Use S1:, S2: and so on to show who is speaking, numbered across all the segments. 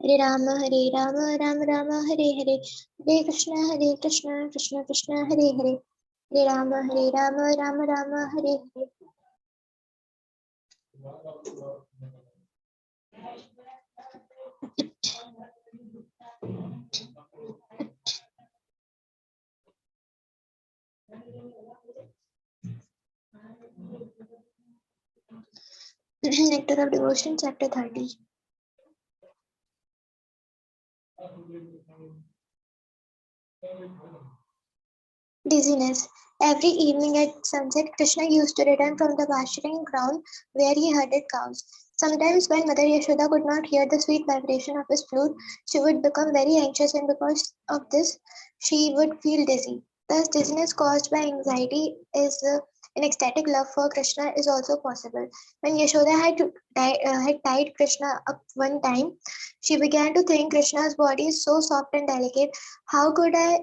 S1: Hare Rama, Rama Rama, Hare Hare, Hare Krishna, Krishna Krishna, Hare Hare, Hare Rama, Rama Rama, Hare Hare. Nectar of Devotion, Chapter 30. Dizziness. Every evening at sunset, Krishna used to return from the pasturing ground where he herded cows. Sometimes, when Mother Yashoda could not hear the sweet vibration of his flute, she would become very anxious, and because of this, she would feel dizzy. Thus, dizziness caused by anxiety is an ecstatic love for Krishna is also possible. When Yashoda had tied Krishna up one time, she began to think Krishna's body is so soft and delicate. How could I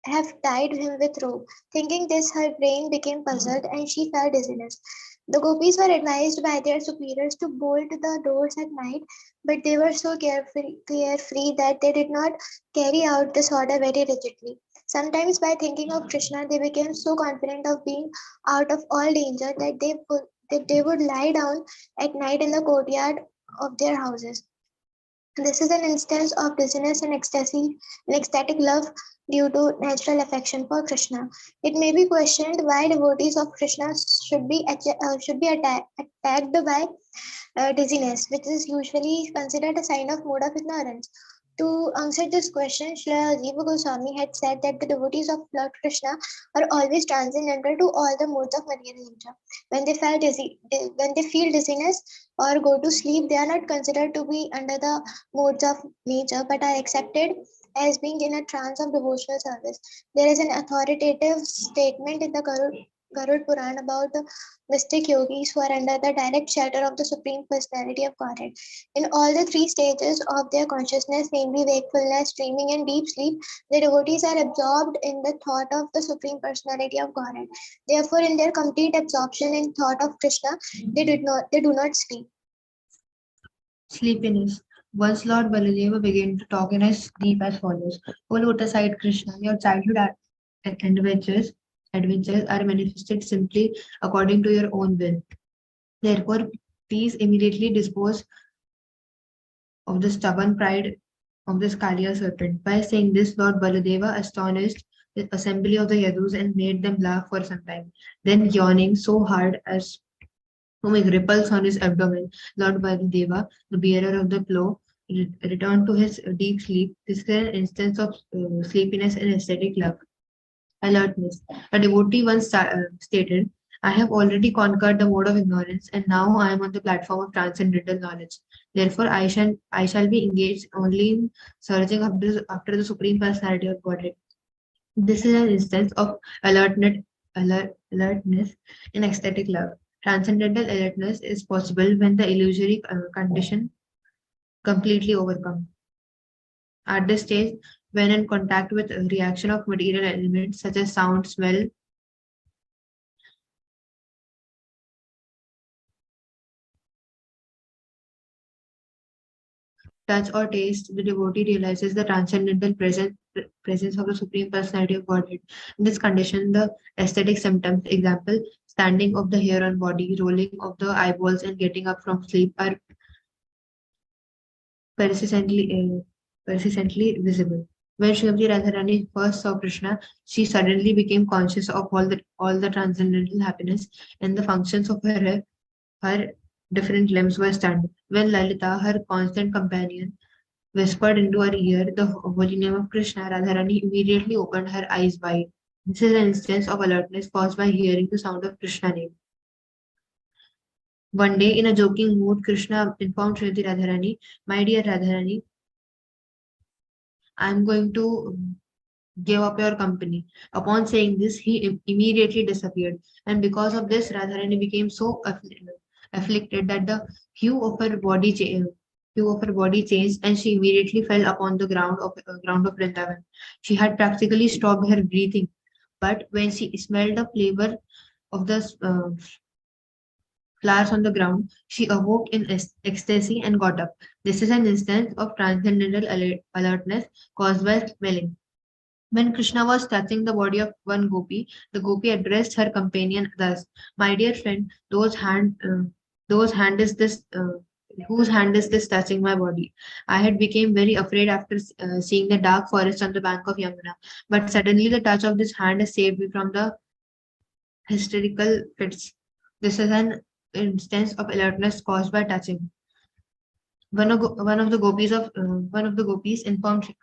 S1: have tied him with rope? Thinking this, her brain became puzzled and she felt dizziness. The gopis were advised by their superiors to bolt the doors at night, but they were so carefree that they did not carry out this order very rigidly. Sometimes, by thinking of Krishna, they became so confident of being out of all danger that they would lie down at night in the courtyard of their houses. This is an instance of dizziness and ecstasy, an ecstatic love due to natural affection for Krishna. It may be questioned why devotees of Krishna attacked by dizziness, which is usually considered a sign of mood of ignorance. To answer this question, Srila Jiva Goswami had said that the devotees of Lord Krishna are always transcendental to all the modes of material nature. When they feel dizziness or go to sleep, they are not considered to be under the modes of nature, but are accepted as being in a trance of devotional service. There is an authoritative statement in the Garud Puran about the mystic yogis who are under the direct shelter of the Supreme Personality of Godhead. In all the three stages of their consciousness, namely wakefulness, dreaming, and deep sleep, the devotees are absorbed in the thought of the Supreme Personality of Godhead. Therefore, in their complete absorption in thought of Krishna, they do not sleep.
S2: Sleepiness. Once Lord Baladeva began to talk in his sleep as follows: O lotus eyed Krishna, your childhood adventures are manifested simply according to your own will. Therefore, please immediately dispose of the stubborn pride of this Kaliya serpent. By saying this, Lord Baladeva astonished the assembly of the Yadus and made them laugh for some time. Then, yawning so hard as to make ripples on his abdomen, Lord Baladeva, the bearer of the plough, returned to his deep sleep. This is an instance of sleepiness and aesthetic love. Alertness. A devotee once stated, I have already conquered the mode of ignorance, and now I am on the platform of transcendental knowledge. Therefore, I shall be engaged only in searching after the Supreme Personality of Godhead. This is an instance of alertness in ecstatic love. Transcendental alertness is possible when the illusory condition completely overcome. At this stage, when in contact with a reaction of material elements such as sound, smell, touch, or taste, the devotee realizes the transcendental presence of the Supreme Personality of Godhead. In this condition, the aesthetic symptoms, example, standing of the hair on body, rolling of the eyeballs, and getting up from sleep, are persistently visible. When Srimati Radharani first saw Krishna, she suddenly became conscious of all the transcendental happiness, and the functions of her different limbs were stunned. When Lalita, her constant companion, whispered into her ear the holy name of Krishna, Radharani immediately opened her eyes wide. This is an instance of alertness caused by hearing the sound of Krishna name. One day, in a joking mood, Krishna informed Srimati Radharani, my dear Radharani, I am going to give up your company. Upon saying this, he immediately disappeared. And because of this, Radharani became so afflicted that the hue of her body changed, and she immediately fell upon the ground of Vrindavan. She had practically stopped her breathing, but when she smelled the flavor of the flowers on the ground, she awoke in ecstasy and got up. This is an instance of transcendental alertness caused by smelling. When Krishna was touching the body of one gopi, the gopi addressed her companion thus: "My dear friend, those hand is this." Whose hand is this touching my body? I had become very afraid after seeing the dark forest on the bank of Yamuna, but suddenly the touch of this hand has saved me from the hysterical fits. This is an instance of alertness caused by touching. One of the gopis informed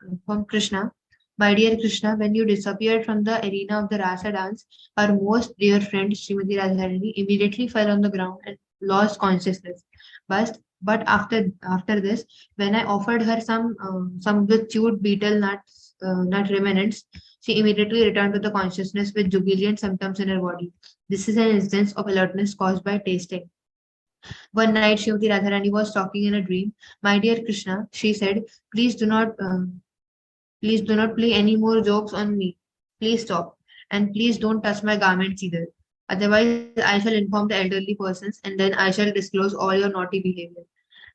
S2: Krishna, "My dear Krishna, when you disappeared from the arena of the Rasa dance, our most dear friend Srimati Radharani immediately fell on the ground and lost consciousness. But after this, when I offered her some of the chewed betel nut remnants, she immediately returned to the consciousness with jubilant symptoms in her body. This is an instance of alertness caused by tasting. One night, Srimati Radharani was talking in a dream. My dear Krishna, she said, please do not play any more jokes on me. Please stop. And please don't touch my garments either. Otherwise, I shall inform the elderly persons and then I shall disclose all your naughty behavior.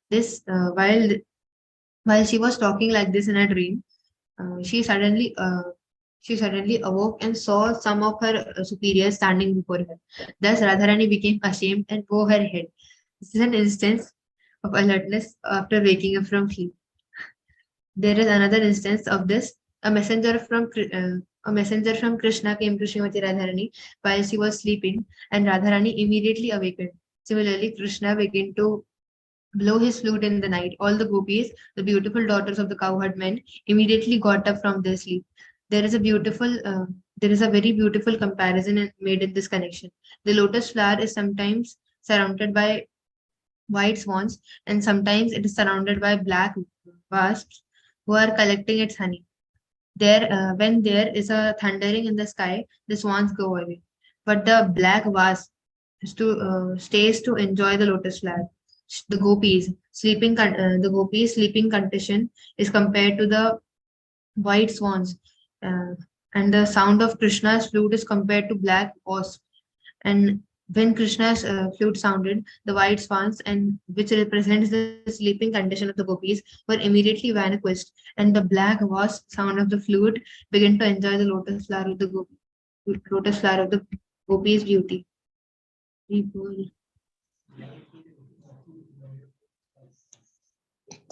S2: This, while she was talking like this in a dream, uh, she suddenly uh, she suddenly awoke and saw some of her superiors standing before her. Thus, Radharani became ashamed and bowed her head. This is an instance of alertness after waking up from sleep. There is another instance of this. A messenger from Krishna came to Srimati Radharani while she was sleeping, and Radharani immediately awakened. Similarly, Krishna began to blow his flute in the night. All the gopis, the beautiful daughters of the cowherd men, immediately got up from their sleep. There is a beautiful, there is a very beautiful comparison made in this connection. The lotus flower is sometimes surrounded by white swans, and sometimes it is surrounded by black wasps who are collecting its honey. When there is a thundering in the sky, the swans go away, but the black wasp stays to enjoy the lotus flower. The gopis' sleeping condition is compared to the white swans, uh, and the sound of Krishna's flute is compared to black wasps. And when Krishna's flute sounded, the white swans, and which represents the sleeping condition of the gopis, were immediately vanquished, and the black wasp sound of the flute began to enjoy the lotus flower of the gopis' beauty.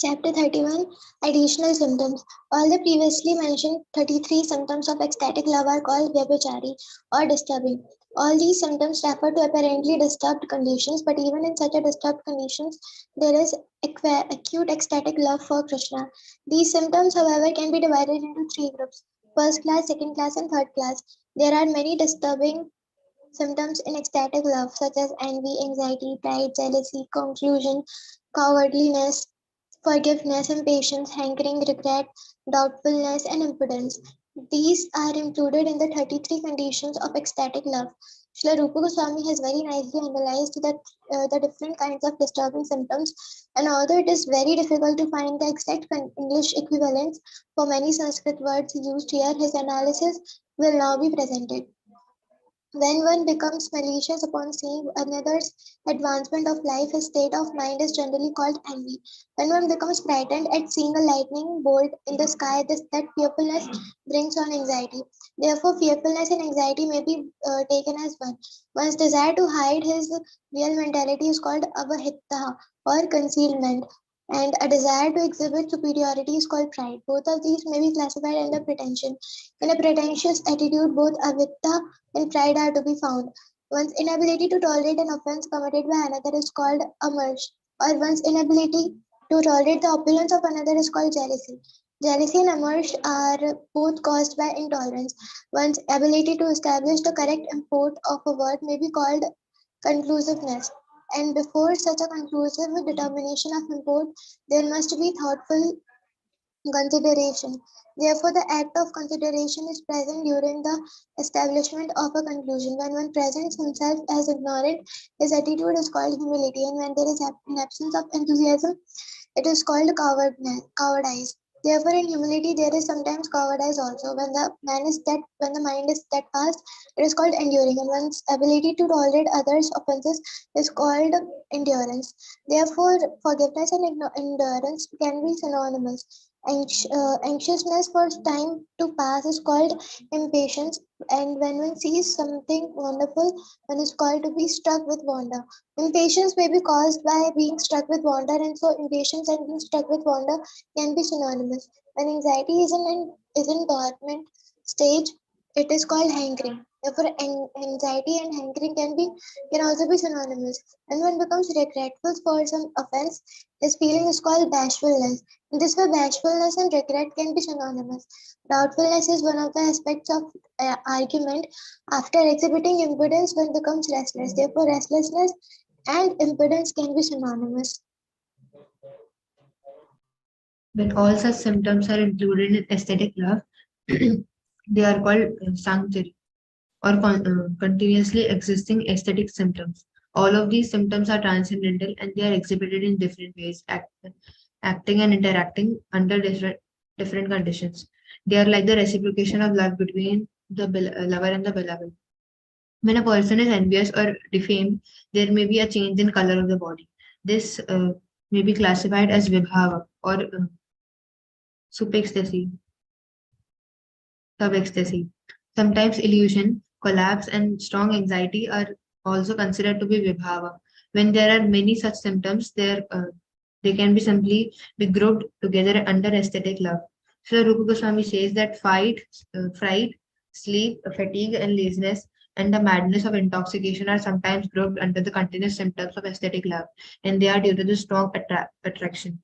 S1: Chapter 31, Additional Symptoms. All the previously mentioned 33 symptoms of ecstatic love are called vyabhichari or disturbing. All these symptoms refer to apparently disturbed conditions, but even in such a disturbed conditions, there is acute ecstatic love for Krishna. These symptoms, however, can be divided into three groups: first class, second class, and third class. There are many disturbing symptoms in ecstatic love, such as envy, anxiety, pride, jealousy, confusion, cowardliness, forgiveness, impatience, hankering, regret, doubtfulness, and impotence. These are included in the 33 conditions of ecstatic love. Srila Rupa Goswami has very nicely analyzed the different kinds of disturbing symptoms, and although it is very difficult to find the exact English equivalents for many Sanskrit words used here, his analysis will now be presented. When one becomes malicious upon seeing another's advancement of life, his state of mind is generally called envy. When one becomes frightened at seeing a lightning bolt in the sky, that fearfulness brings on anxiety. Therefore, fearfulness and anxiety may be taken as one. One's desire to hide his real mentality is called avahitta or concealment, and a desire to exhibit superiority is called pride. Both of these may be classified under pretension. In a pretentious attitude, both avitta and pride are to be found. One's inability to tolerate an offense committed by another is called amarsh, or one's inability to tolerate the opulence of another is called jealousy. Jealousy and amarsh are both caused by intolerance. One's ability to establish the correct import of a word may be called conclusiveness. And before such a conclusive determination of import, there must be thoughtful consideration. Therefore, the act of consideration is present during the establishment of a conclusion. When one presents himself as ignorant, his attitude is called humility, and when there is an absence of enthusiasm, it is called cowardice. Therefore, in humility, there is sometimes cowardice also. When the mind is steadfast, it is called enduring, and one's ability to tolerate others' offenses is called endurance. Therefore, forgiveness and endurance can be synonymous. Anxiousness for time to pass is called impatience, and when one sees something wonderful, one is called to be struck with wonder. Impatience may be caused by being struck with wonder, and so impatience and being struck with wonder can be synonymous. When anxiety is in dormant stage, it is called hankering. Therefore, anxiety and hankering can also be synonymous. When one becomes regretful for some offense, his feeling is called bashfulness. In this way, bashfulness and regret can be synonymous. Doubtfulness is one of the aspects of argument. After exhibiting impudence, one becomes restless. Therefore, restlessness and impudence can be synonymous.
S2: When all such symptoms are included in aesthetic love, they are called sanctuary or continuously existing aesthetic symptoms. All of these symptoms are transcendental and they are exhibited in different ways, acting and interacting under different conditions. They are like the reciprocation of love between the lover and the beloved. When a person is envious or defamed, there may be a change in color of the body. This may be classified as vibhava or supekstasy, subecstasy. Sometimes illusion, collapse, and strong anxiety are also considered to be vibhava. When there are many such symptoms, they can be simply be grouped together under aesthetic love. So Rupa Goswami says that fright, sleep, fatigue, and laziness, and the madness of intoxication are sometimes grouped under the continuous symptoms of aesthetic love, and they are due to the strong attraction.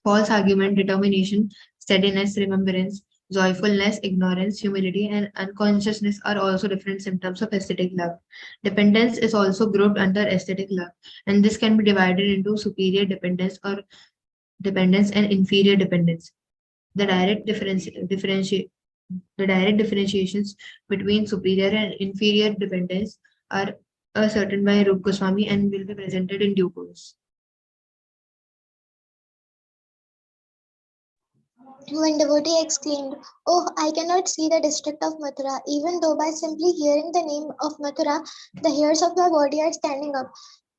S2: False argument, determination, steadiness, remembrance, joyfulness, ignorance, humility, and unconsciousness are also different symptoms of aesthetic love. Dependence is also grouped under aesthetic love, and this can be divided into superior dependence or dependence and inferior dependence. The the direct differentiations between superior and inferior dependence are ascertained by Rup Goswami and will be presented in due course.
S1: One devotee exclaimed, "Oh, I cannot see the district of Mathura, even though by simply hearing the name of Mathura, the hairs of my body are standing up.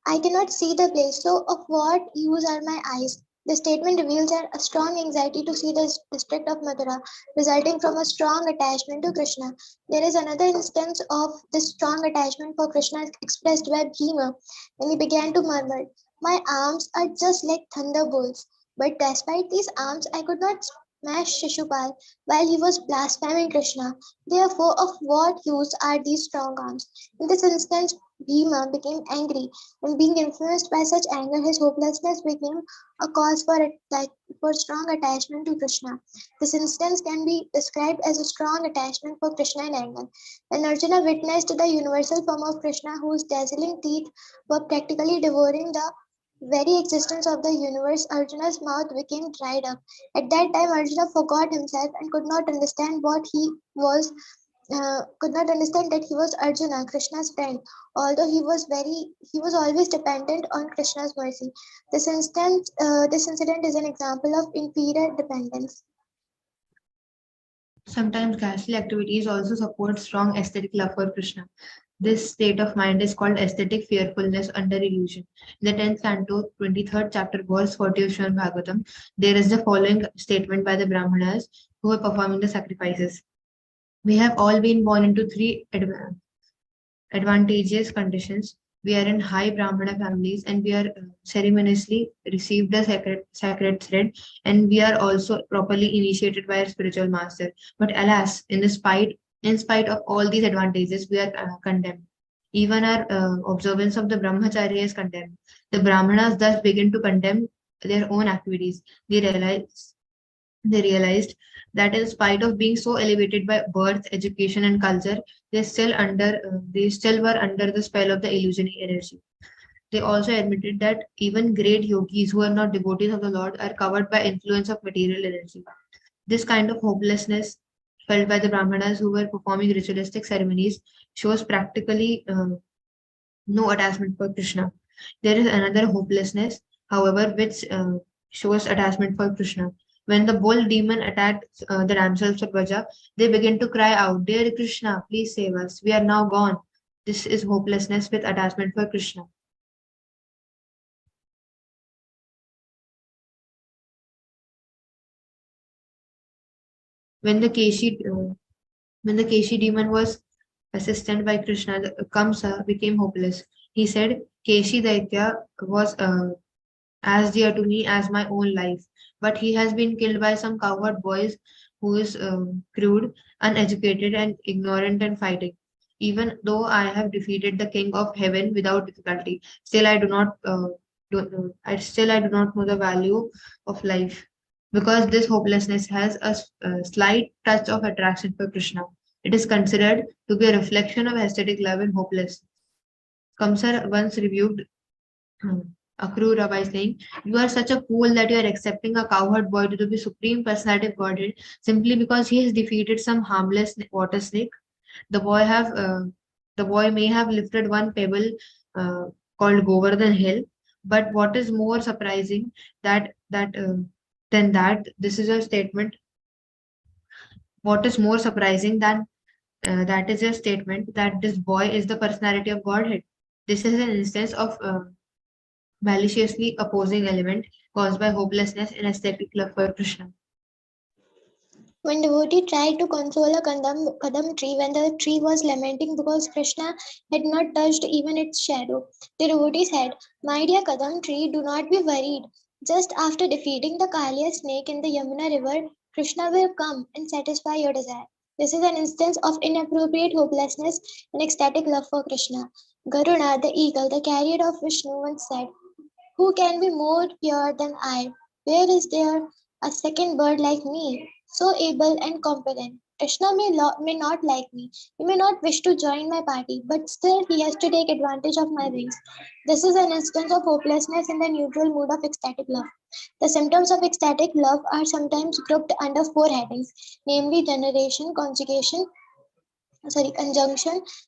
S1: I cannot see the place, so of what use are my eyes?" The statement reveals a strong anxiety to see the district of Mathura, resulting from a strong attachment to Krishna. There is another instance of this strong attachment for Krishna expressed by Bhima when he began to murmur, "My arms are just like thunderbolts. But despite these arms, I could not smash Shishupal while he was blaspheming Krishna. Therefore, of what use are these strong arms?" In this instance, Bhima became angry, and being influenced by such anger, his hopelessness became a cause for strong attachment to Krishna. This instance can be described as a strong attachment for Krishna in anger. When Arjuna witnessed the universal form of Krishna, whose dazzling teeth were practically devouring the very existence of the universe, Arjuna's mouth became dried up. At that time, Arjuna forgot himself and could not understand that he was Arjuna, Krishna's friend, although he was always dependent on Krishna's mercy. This incident is an example of inferior dependence.
S2: Sometimes ghastly activities also support strong aesthetic love for Krishna. This state of mind is called aesthetic fearfulness under illusion. In the 10th canto, 23rd chapter, verse 40 of Srimad Bhagavatam, there is the following statement by the Brahmanas who are performing the sacrifices. We have all been born into three advantageous conditions. We are in high Brahmana families and we are ceremoniously received the sacred thread, and we are also properly initiated by our spiritual master. But alas, in spite of all these advantages, we are condemned. Even our observance of the brahmacharya is condemned. The Brahmanas thus begin to condemn their own activities. They realized that in spite of being so elevated by birth, education, and culture, they still were under the spell of the illusionary energy. They also admitted that even great yogis who are not devotees of the Lord are covered by influence of material energy. This kind of hopelessness felt by the Brahmanas who were performing ritualistic ceremonies shows practically no attachment for Krishna. There is another hopelessness, however, which shows attachment for Krishna. When the bull demon attacked the damsel Sarvaja, they began to cry out, "Dear Krishna, please save us. We are now gone." This is hopelessness with attachment for Krishna. When the Keshi, uh, when the Keshi demon was assisted by Krishna, Kamsa became hopeless. He said, "Keshi Daitya was as dear to me as my own life, but he has been killed by some cowherd boys who is crude, uneducated, and ignorant and fighting. Even though I have defeated the king of heaven without difficulty, still I do not know the value of life, because this hopelessness has a slight touch of attraction for Krishna. It is considered to be a reflection of aesthetic love and hopelessness. Kamsar once rebuked Akrura by saying, "You are such a fool that you are accepting a cowherd boy to be supreme personality of Godhead simply because he has defeated some harmless water snake. The boy have the boy may have lifted one pebble uh, called Govardhan Hill, but what is more surprising that than that this is a statement. What is more surprising than that is a statement that this boy is the personality of Godhead. This is an instance of maliciously opposing element caused by hopelessness and aesthetic love for Krishna."
S1: When devotee tried to console a kadam tree when the tree was lamenting because Krishna had not touched even its shadow, the devotee said, "My dear kadam tree, do not be worried. Just after defeating the Kaliya snake in the Yamuna river, Krishna will come and satisfy your desire." This is an instance of inappropriate hopelessness and ecstatic love for Krishna. Garuna, the eagle, the carrier of Vishnu, once said, "Who can be more pure than I? Where is there a second bird like me, so able and competent? Krishna may not like me. He may not wish to join my party, but still he has to take advantage of my wings." This is an instance of hopelessness in the neutral mood of ecstatic love. The symptoms of ecstatic love are sometimes grouped under four headings, namely generation, conjunction,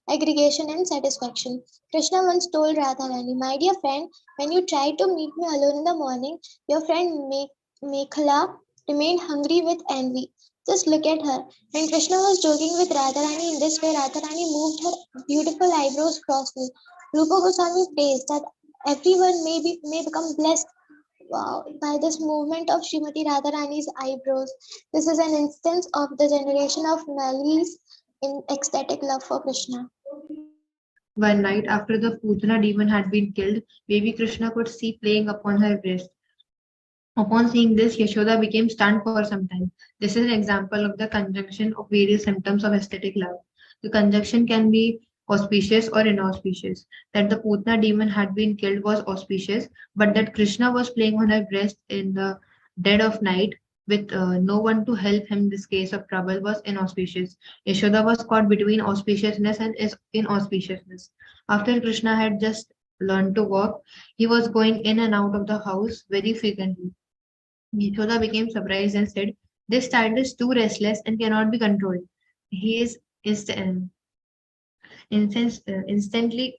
S1: aggregation, and satisfaction. Krishna once told Radharani, "My dear friend, when you try to meet me alone in the morning, your friend Mekhala remained hungry with envy. Just look at her." When Krishna was joking with Radharani in this way, Radharani moved her beautiful eyebrows crossly. Rupa Goswami prays that everyone may become blessed, wow, by this movement of Srimati Radharani's eyebrows. This is an instance of the generation of malice in ecstatic love for Krishna.
S2: One night after the Putana demon had been killed, baby Krishna could see playing upon her breast. Upon seeing this, Yashoda became stunned for some time. This is an example of the conjunction of various symptoms of aesthetic love. The conjunction can be auspicious or inauspicious. That the Putna demon had been killed was auspicious, but that Krishna was playing on her breast in the dead of night with no one to help him in this case of trouble was inauspicious. Yashoda was caught between auspiciousness and inauspiciousness. After Krishna had just learned to walk, he was going in and out of the house very frequently. Yashoda became surprised and said, "This child is too restless and cannot be controlled. He is instantly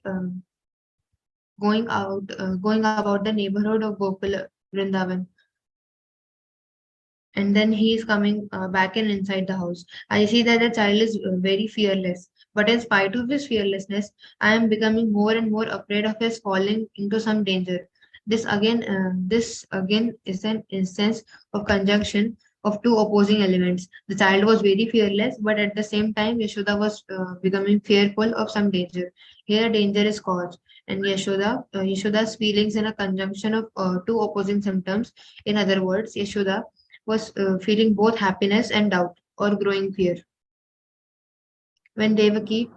S2: going about the neighborhood of BHOPAL, Vrindavan, and then he is coming back and inside the house. I see that the child is very fearless. But in spite of his fearlessness, I am becoming more and more afraid of his falling into some danger. This again is an instance of conjunction of two opposing elements. The child was very fearless, but at the same time, Yashoda was becoming fearful of some danger. Here, danger is caused, and Yashoda's feelings in a conjunction of two opposing symptoms. In other words, Yashoda was feeling both happiness and doubt or growing fear. When Devaki,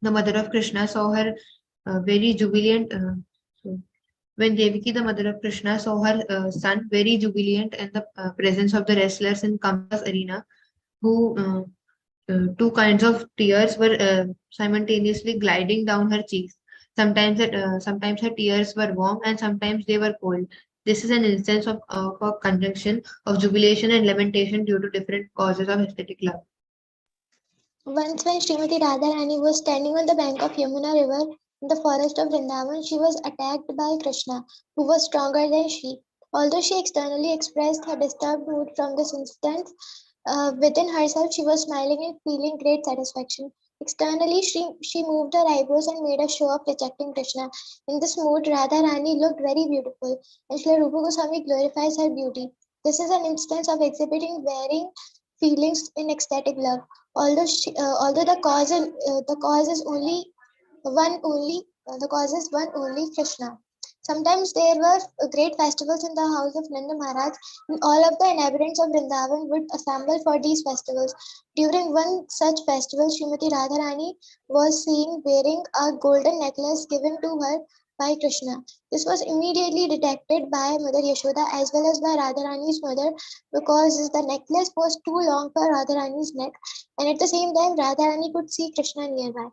S2: the mother of Krishna, saw her very jubilant, so when Devaki, the mother of Krishna, saw her son very jubilant in the presence of the wrestlers in Kamsa's arena, who two kinds of tears were simultaneously gliding down her cheeks. Sometimes her tears were warm and sometimes they were cold. This is an instance of a conjunction of jubilation and lamentation due to different causes of aesthetic love.
S1: Once, when Srimati Radharani was standing on the bank of Yamuna river in the forest of Vrindavan, she was attacked by Krishna, who was stronger than she. Although she externally expressed her disturbed mood from this incident, within herself she was smiling and feeling great satisfaction. Externally, she moved her eyebrows and made a show of rejecting Krishna. In this mood, Radha Rani looked very beautiful, and Srila Rupa Goswami glorifies her beauty. This is an instance of exhibiting varying feelings in ecstatic love. Although the cause is one only Krishna. Sometimes there were great festivals in the house of Nanda Maharaj, and all of the inhabitants of Vrindavan would assemble for these festivals. During one such festival, Srimati Radharani was seen wearing a golden necklace given to her by Krishna. This was immediately detected by Mother Yashoda as well as by Radharani's mother, because the necklace was too long for Radharani's neck, and at the same time Radharani could see Krishna nearby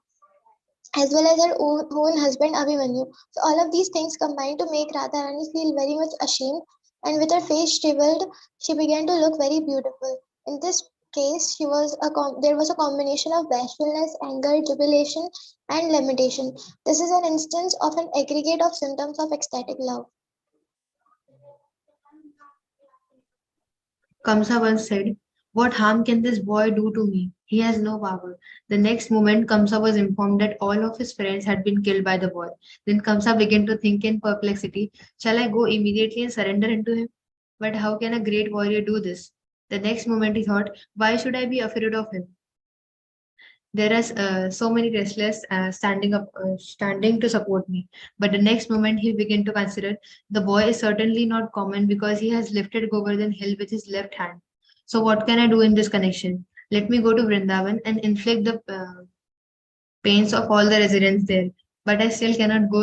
S1: as well as her own husband Abhimanyu. So all of these things combined to make Radharani feel very much ashamed, and with her face shriveled, she began to look very beautiful. In this case, there was a combination of bashfulness, anger, jubilation, and lamentation. This is an instance of an aggregate of symptoms of ecstatic love.
S2: Kamsa once said, "What harm can this boy do to me? He has no power." The next moment, Kamsa was informed that all of his friends had been killed by the boy. Then Kamsa began to think in perplexity, "Shall I go immediately and surrender into him? But how can a great warrior do this?" The next moment he thought, "Why should I be afraid of him? There are so many wrestlers standing to support me." But the next moment he began to consider, "The boy is certainly not common because he has lifted Govardhan Hill with his left hand. So what can I do in this connection? Let me go to Vrindavan and inflict the pains of all the residents there. But I still cannot go.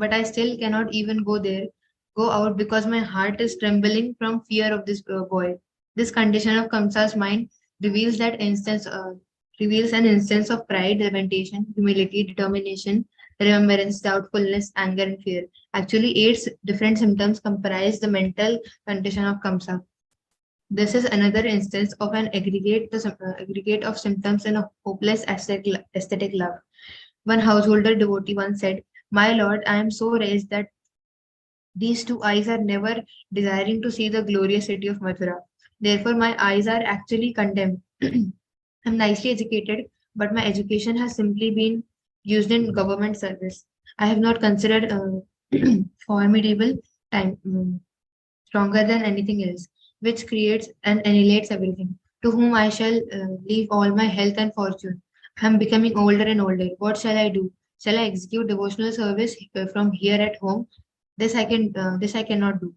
S2: But I still cannot even go out because my heart is trembling from fear of this boy." This condition of Kamsa's mind reveals that instance, reveals an instance of pride, lamentation, humility, determination, remembrance, doubtfulness, anger, and fear. Actually, eight different symptoms comprise the mental condition of Kamsa. This is another instance of an aggregate of symptoms in a hopeless aesthetic love. One householder devotee once said, "My lord, I am so raised that these two eyes are never desiring to see the glorious city of Mathura. Therefore, my eyes are actually condemned. I'm nicely educated, but my education has simply been used in government service. I have not considered formidable time stronger than anything else, which creates and annihilates everything. To whom I shall leave all my health and fortune. I am becoming older and older. What shall I do? Shall I execute devotional service from here at home? This I cannot do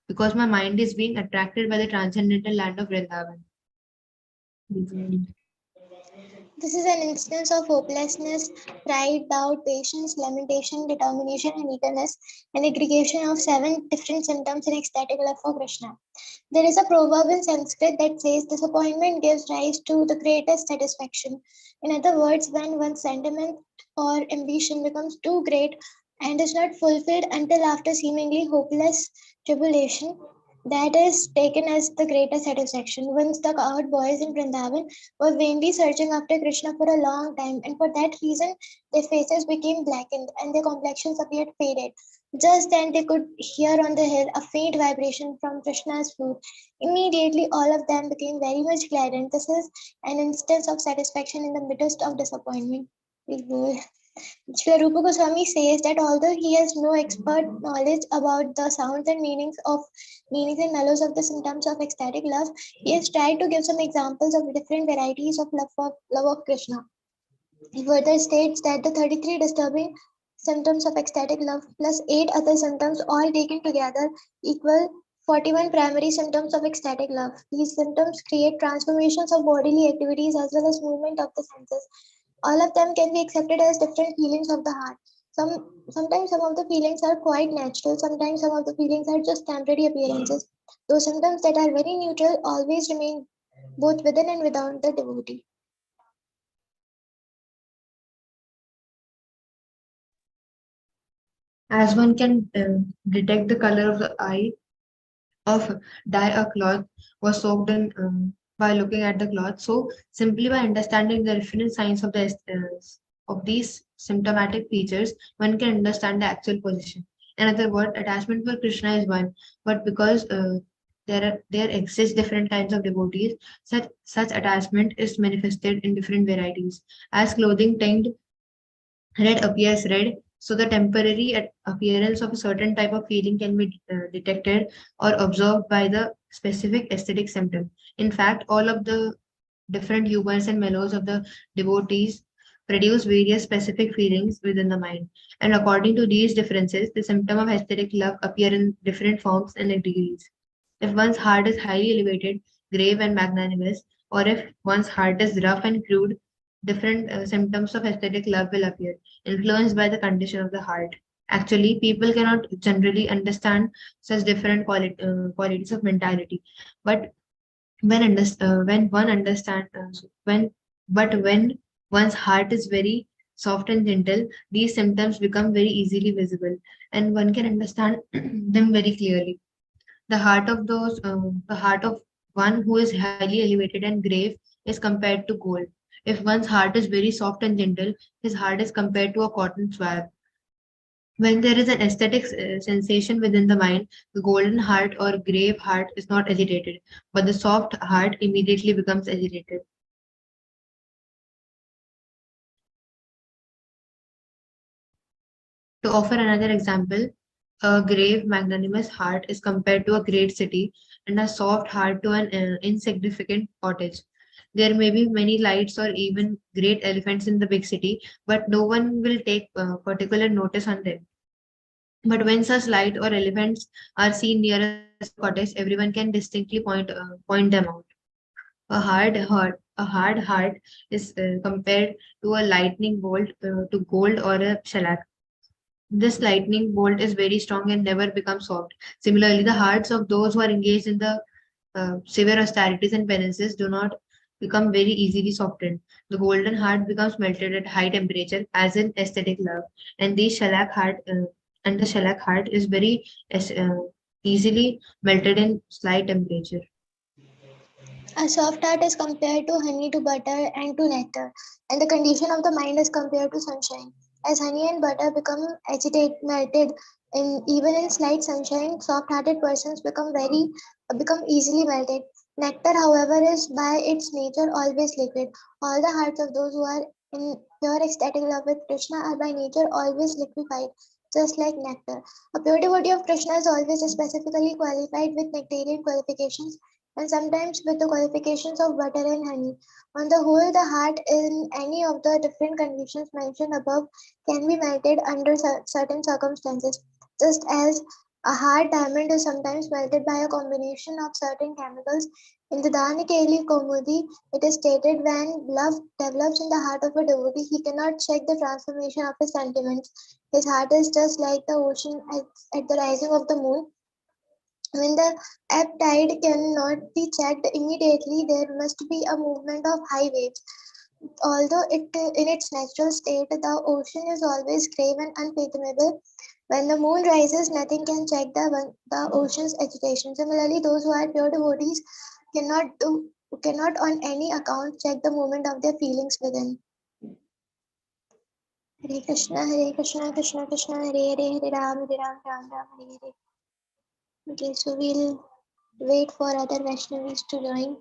S2: because my mind is being attracted by the transcendental land of Vrindavan."
S1: This is an instance of hopelessness, pride, doubt, patience, lamentation, determination, and eagerness, an aggregation of seven different symptoms in ecstatic love for Krishna. There is a proverb in Sanskrit that says disappointment gives rise to the greatest satisfaction. In other words, when one's sentiment or ambition becomes too great and is not fulfilled until after seemingly hopeless tribulation, that is taken as the greatest satisfaction. Once the cowherd boys in Vrindavan were vainly searching after Krishna for a long time, and for that reason their faces became blackened and their complexions appeared faded. Just then they could hear on the hill a faint vibration from Krishna's flute. Immediately all of them became very much glad, and this is an instance of satisfaction in the midst of disappointment. Sri Rupa Goswami says that although he has no expert knowledge about the sounds and meanings and mellows of the symptoms of ecstatic love, he has tried to give some examples of different varieties of love of Krishna. He further states that the 33 disturbing symptoms of ecstatic love plus 8 other symptoms all taken together equal 41 primary symptoms of ecstatic love. These symptoms create transformations of bodily activities as well as movement of the senses. All of them can be accepted as different feelings of the heart. Sometimes some of the feelings are quite natural, sometimes some of the feelings are just temporary appearances. Those symptoms that are very neutral always remain both within and without the devotee.
S2: As one can detect the color of the eye of dye a cloth was soaked in by looking at the cloth. So simply by understanding the different signs of these symptomatic features, one can understand the actual position. Another word, attachment for Krishna is one, but because there exist different kinds of devotees, such attachment is manifested in different varieties. As clothing tinted red appears red, so the temporary appearance of a certain type of feeling can be detected or observed by the specific aesthetic symptom. In fact, all of the different humors and mellows of the devotees produce various specific feelings within the mind. And according to these differences, the symptom of aesthetic love appear in different forms and degrees. If one's heart is highly elevated, grave and magnanimous, or if one's heart is rough and crude, different symptoms of aesthetic love will appear, influenced by the condition of the heart. Actually, people cannot generally understand such different qualities of mentality, but when one understand when but when one's heart is very soft and gentle, these symptoms become very easily visible, and one can understand them very clearly. The heart of one who is highly elevated and grave is compared to gold. If one's heart is very soft and gentle, his heart is compared to a cotton swab. When there is an aesthetic sensation within the mind, the golden heart or grave heart is not agitated, but the soft heart immediately becomes agitated. To offer another example, a grave, magnanimous heart is compared to a great city, and a soft heart to an insignificant cottage. There may be many lights or even great elephants in the big city, but no one will take particular notice on them. But when such light or elephants are seen near a small cottage, everyone can distinctly point them out. A hard heart is compared to a lightning bolt to gold or a shellac. This lightning bolt is very strong and never becomes soft. Similarly, the hearts of those who are engaged in the severe austerities and penances do not become very easily softened. The golden heart becomes melted at high temperature, as in aesthetic love, and the shellac heart is very easily melted in slight temperature.
S1: A soft heart is compared to honey, to butter, and to nectar, and the condition of the mind is compared to sunshine. As honey and butter become melted even in slight sunshine, soft-hearted persons become easily melted. Nectar, however, is by its nature always liquid. All the hearts of those who are in pure ecstatic love with Krishna are by nature always liquefied, just like nectar. A pure devotee of Krishna is always specifically qualified with nectarian qualifications and sometimes with the qualifications of butter and honey. On the whole, the heart in any of the different conditions mentioned above can be melted under certain circumstances, just as a hard diamond is sometimes melted by a combination of certain chemicals. In the Dhanikeli Komudi, it is stated when love develops in the heart of a devotee, he cannot check the transformation of his sentiments. His heart is just like the ocean at the rising of the moon. When the ebb tide cannot be checked immediately, there must be a movement of high waves. Although in its natural state, the ocean is always grave and unfathomable. When the moon rises, nothing can check the ocean's agitation. Similarly, those who are pure devotees cannot do cannot on any account check the movement of their feelings within. Hare Krishna, Krishna Krishna, Hare Hare, Hare Ram, Ram Ram, Hare Hare. Okay, so we'll wait for other Vaishnavis to join.